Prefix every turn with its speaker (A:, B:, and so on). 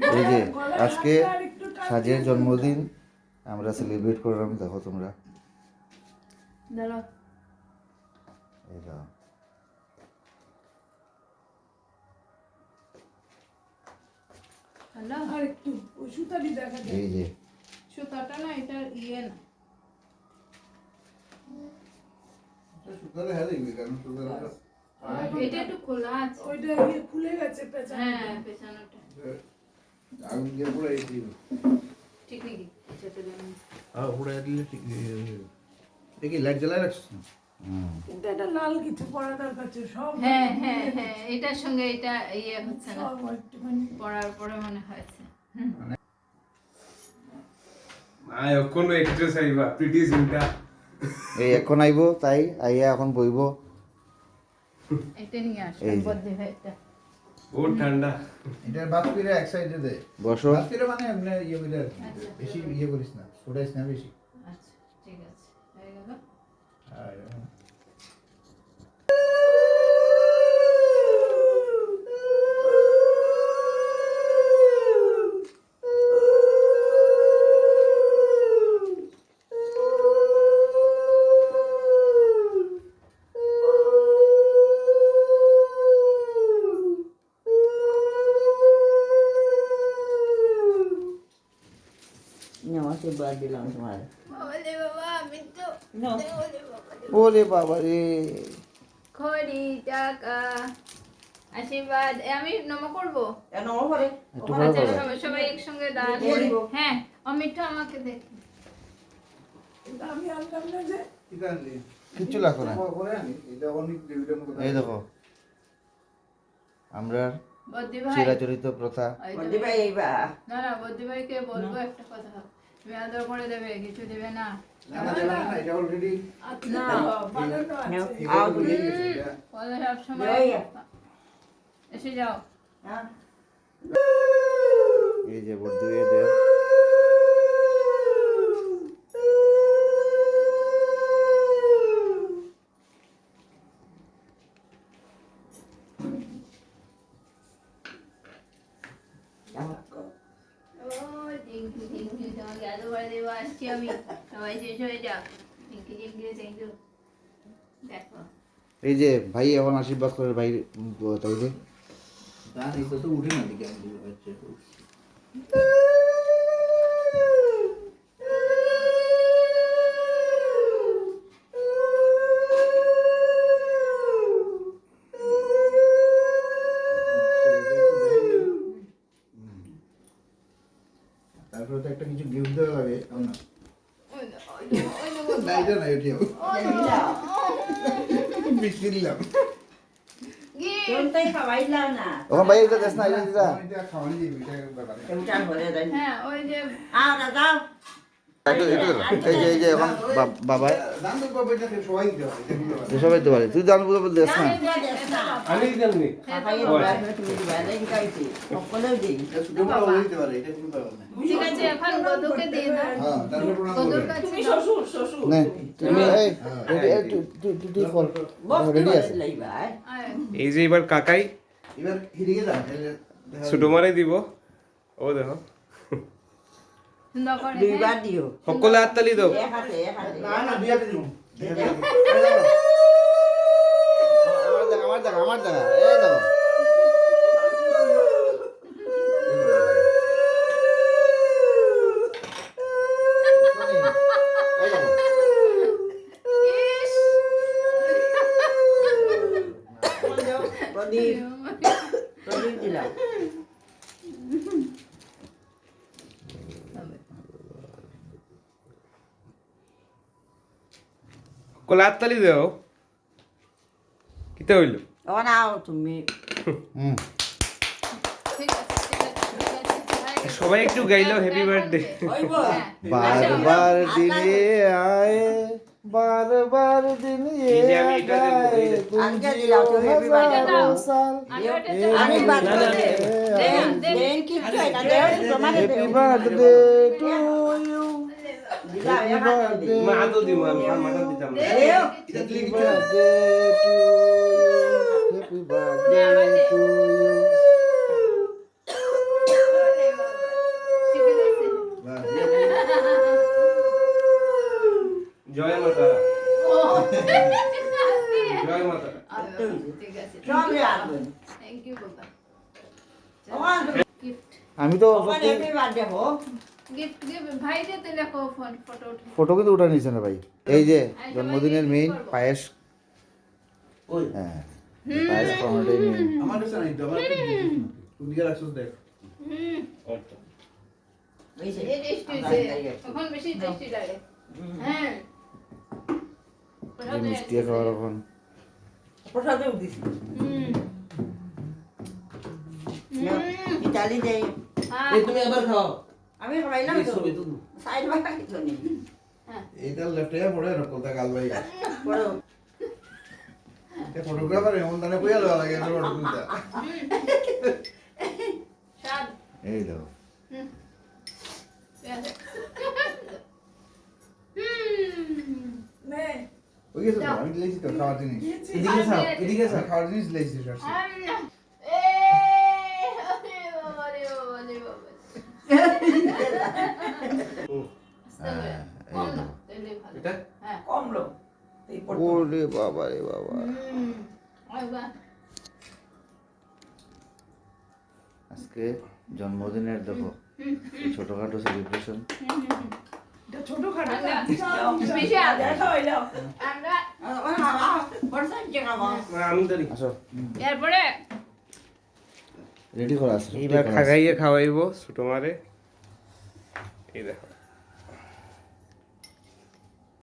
A: এই যে আজকে সাজের জন্মদিন আমরা সেলিব্রেট করলাম, দেখো তোমরা। এই দাও। এই যে
B: সুতাটা না, এটা ইয়ে না, এটা একটু খোলা আছে,
C: ওইটা খুলে গেছে পেছানো।
B: হ্যাঁ পেছানোটা
D: আগুন দিয়ে পুরাই দিল।
B: ঠিক নাকি? সেটা দেন।
D: পুরাই দিলে ঠিক দেখি লাইট জ্বালায় রাখছিস না?
C: কিন্তু এটা লাল কিছু পড়া দরকার ছিল, সব
B: হ্যাঁ হ্যাঁ হ্যাঁ, এটার সঙ্গে এটা ইয়ে হচ্ছে না,
C: সব একটুখানি
B: পড়ার পরে মনে হয়েছে।
E: কোনো এক্সট্রেস আইবা প্রিটি সিনটা
A: এই এখন আইব, তাই আইয়া এখন বইব।
B: এটা নিয়ে
A: এই
B: আসলাম
A: যে।
B: বদ্দি ভাই, এটা
E: বহুত ঠান্ডা।
D: এটার বাতপিরে এক সাইডে দে।
A: বসো।
D: বাতপিরে মানে এমনি ইয়ে করে আর কি।
B: আচ্ছা।
D: বেশি ইয়ে করিস না, ছড়াইস না বেশি।
B: আচ্ছা ঠিক আছে, হয়ে গেল।
D: আর
F: আশীর্বাদ দিলাম তোমার।
B: ওরে বাবা, আমি তো
F: নাও।
B: ওরে বাবা,
A: ওরে বাবা রে।
B: খড়ি টাকা আশীর্বাদ। আমি নম করবো।
F: কেন ওপরে?
A: একটু
F: ওপরে
A: ভালো
B: আচ্ছা,
A: করে।
B: সবাই একসঙ্গে দাঁড়ান।
F: দিয়ে দিব।
B: হ্যাঁ, অমিতটা আমাকে দেখ।
C: কিন্তু আমি আনলাম না যে
D: ঠিক আছে।
A: কিচ্ছু লাগবে না।
D: করে আনি। এটা অনেক ডিভিডেন্ড মতো।
A: এই দেখো আমরা
B: বদ্দি ভাই,
A: চিরাচরিত প্রথা।
B: এই
F: বদ্দি
B: তো-
F: ভাই এইবা।
B: না না, বদ্দি ভাইকে বলবো একটা কথা, তুমি আদর করে দেবে, কিছু দেবে না।
D: না না না না, এটা অলরেডি
B: না।
C: বানানো
F: নাও।
C: আছে।
F: আও
D: হয়ে
F: তুমি।
D: গেছে এটা।
B: বলে সব সময়
F: লইয়া।
B: এসে যাও।
F: হ্যাঁ।
A: এই যে বর্দি হয়ে দেয়।
B: ও টিঙ্কি টিঙ্কি, তোমাকে আদর করে দেবো, আসছি আমি। সবাই শেষ হয়ে যাও। টিঙ্কি টিঙ্কি, থ্যাংক ইউ। দেখো
A: এই যে ভাই এখন আশীর্বাদ করে ভাই, তাই যে
D: দান এই তো উঠে না দিকে আমি হচ্ছে। তারপরে তো একটা কিছু গিফট দেওয়া লাগে, তাও না?
B: ওই দেখো, ওই দেখো, ওই দেখো।
D: না এটা না, এটিও বিস্কিট দিলাম।
B: গিয়ে
F: কোনটাই খাওয়াইলাম না।
A: ওখান ভাই এটা দেশ না, এটা দিদা।
D: এটা খাওয়ানি দিবি, এটা ব্যাপারে।
F: কেমটা হয়ে যায়।
B: হ্যাঁ, ওই যে
F: আও না যাও।
A: এই যে এখন বাবা
D: দান তো পাবে, এটা সবাই দিতে পারে, এটা দিতে পারে।
A: সবাই তো পারে, তুই জান বুঝে দেশ না।
F: জানি না দেশ না।
E: আমি জানি
F: খাইয়ে দিবা, তুমি দিবা, দেখি খাইছি। সকলেও দিই।
D: এটা ছোটো বড় দিতে পারে, এটা কোনো ব্যাপার না।
B: ঠিক আছে, এখন গদুকে দিয়ে দাও।
D: হ্যাঁ, তারপর প্রণাম
B: গদুর
D: করবে।
B: কাছে
F: তুমি
B: দাও।
F: শ্বশুর, শ্বশুর।
A: নে তুই কর
F: বস
A: রেডি
F: করে
A: আছে।
F: লইবা।
B: আয়।
E: এই যে এবার কাকাই
D: এবার হিরিকে যান, দেখা
E: ছোট মারে দিব। ও দেখো
B: সুন্দর করে,
F: দুইবার
B: হ্যাঁ।
F: দিও।
E: সকলে হাততালি দাও।
F: এক হাতে, এক হাতে।
D: না না বিয়াতে দিমু।
A: আমার দেখা এই দেখো
B: ইস!
F: প্রদীপ, প্রদীপ দিলাম।
E: সকলে হাততালি দাও। কিতা হইল?
F: ও নাও তুমি।
A: হুম
B: ঠিক আছে, ঠিক আছে, ঠিক আছে, হয়ে গেছে।
E: সবাই একটু গাইলো হ্যাপি বার্থডে।
F: হইব।
B: হ্যাঁ।
A: बार बार दिन ये आए बार बार दिन ये
E: এই যে আমি এটা দেবো, এই যে।
A: तुम
F: আজকে
A: जियो
F: দিলাম তো happy birthday
A: हजारों
B: দাও।
A: साल
B: আমি ওটা
A: ये
B: চাই।
F: আমি
A: नहीं
F: বাদ
E: না, না,
F: করে
A: है।
F: দেন কি এটা দেন তোমার
A: हैप्पी बर्थडे टू यू
F: দিলাম
A: हैप्पी
F: এক হাতে
A: बर्थडे
E: মা হাতও দিব, আমি মাথা দিতাম না।
F: দেও।
D: এটা দিলে
A: हैप्पी
D: কিছু না।
A: Birthday to you happy birthday to you
F: সবই আসবে
B: থ্যাংক ইউ বাবা
F: ওখান
B: গিফট
A: আমি তো
F: ওখানে হ্যাপি বার্থডে হো
B: গিফট ভাই যেতে দেখো ফোন ফটো উঠে
A: ফটো কিন্তু ওটা নিচ্ছে না ভাই এই যে জন্মদিনের মেইন পায়েস
D: ওই
A: হ্যাঁ পায়েস খাওয়ানোটাই মেইন
D: আমার কাছে নাই তো আমার তুই দিকে রাখছিস দেখ
F: বেশি
B: এই টেস্টি হয়েছে এখন বেশি টেস্টি লাগে হ্যাঁ
A: এই মিষ্টি খাওয়ার এখন
F: প্রসাদেও দিছি ইতালি যাই
D: এই তুমি আবার খাও
F: আমি খাইলাম
D: এই
F: তো
D: ছবি তো
F: সাইড বাই কিছু নেই
D: এইটা লেফটে পড়ে রকলতা গাল ভাই
F: বড়
D: এই ফটোগ্রাফার এমন দানে কইয়া লওয়া লাগে এর ফটো তুলতা
B: স্বাদ
A: এই দাও
C: নে
D: ওই গেছে তো, আমি লেছি তো খাওয়ার জিনিস
C: দিয়েছি।
D: এদিকে যাও এদিকে যাও খাওয়ার জিনিস লেছি সরষে এটা
C: কম লোক এই পড়তো।
A: ওরে বাবা রে বাবা আজকে জন্মদিনের দেখো এই ছোটখাটো সেলিব্রেশন
C: এটা ছোটখাটো
B: আচ্ছা,
C: না।
B: বিশাল।
C: দেখো এলো
F: বর্ষার জায়গা মা
E: আমি জানি
A: আসো
B: এরপরে
A: রেডি করা আছে
E: এইবার খাগাইয়ে খাওয়াইবো ছোট মারে এই দেখো